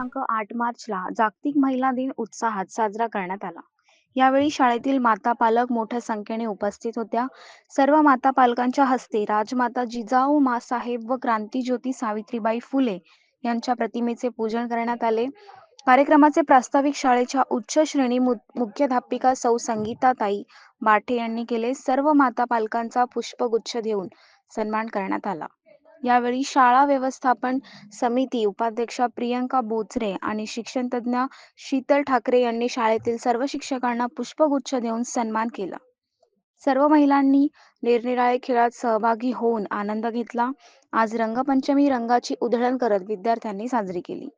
दिनांक 8 मार्चला जागतिक महिला दिन उत्साहात साजरा करण्यात आला. यावेळी शाळेतील माता पालक मोठ्या संख्येने उपस्थित होत्या. सर्व माता पालकांच्या हस्ते राजमाता जिजाऊ माँसाहेब व क्रांतीज्योती सावित्रीबाई फुले यांच्या प्रतिमेचे पूजन करण्यात आले. कार्यक्रमाचे प्रास्ताविक शाळेच्या उच्च श्रेणी मुख्याध्यापिका सौ संगीताताई बाठे यांनी केले. सर्व माता पालकांचा पुष्पगुच्छ देऊन सन्मान करण्यात आला. यावेळी शाळा व्यवस्थापन समिती उपाध्यक्षा प्रियंका बोचरे आणि शिक्षणतज्ज्ञ शीतल ठाकरे यांनी शाळेतील सर्व शिक्षकांना पुष्पगुच्छ देऊन सन्मान केला. सर्व महिलांनी निरनिराळे खेळात सहभागी होऊन आनंद घेतला. आज रंगपंचमी रंगाची उधळण करत विद्यार्थ्यांनी साजरी केली.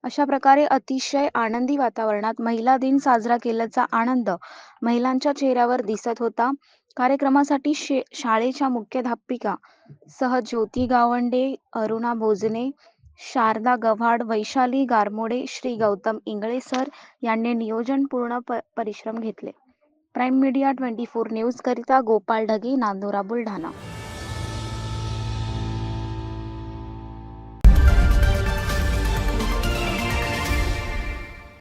अशा प्रकारे अतिशय आनंदी वातावरणात महिला दिन साजरा केल्याचा आनंद महिलांच्या चेहऱ्यावर दिसत होता. कार्यक्रमासाठी शाळेच्या मुख्याध्यापिका सह ज्योती गावंडे, अरुणा भोजने, शारदा गव्हाड, वैशाली गारमोडे, श्री गौतम इंगळे सर यांनी नियोजनपूर्ण परिश्रम घेतले. प्राईम मीडिया 24 न्यूज करिता गोपाळ ढगे, नांदुरा, बुलढाणा.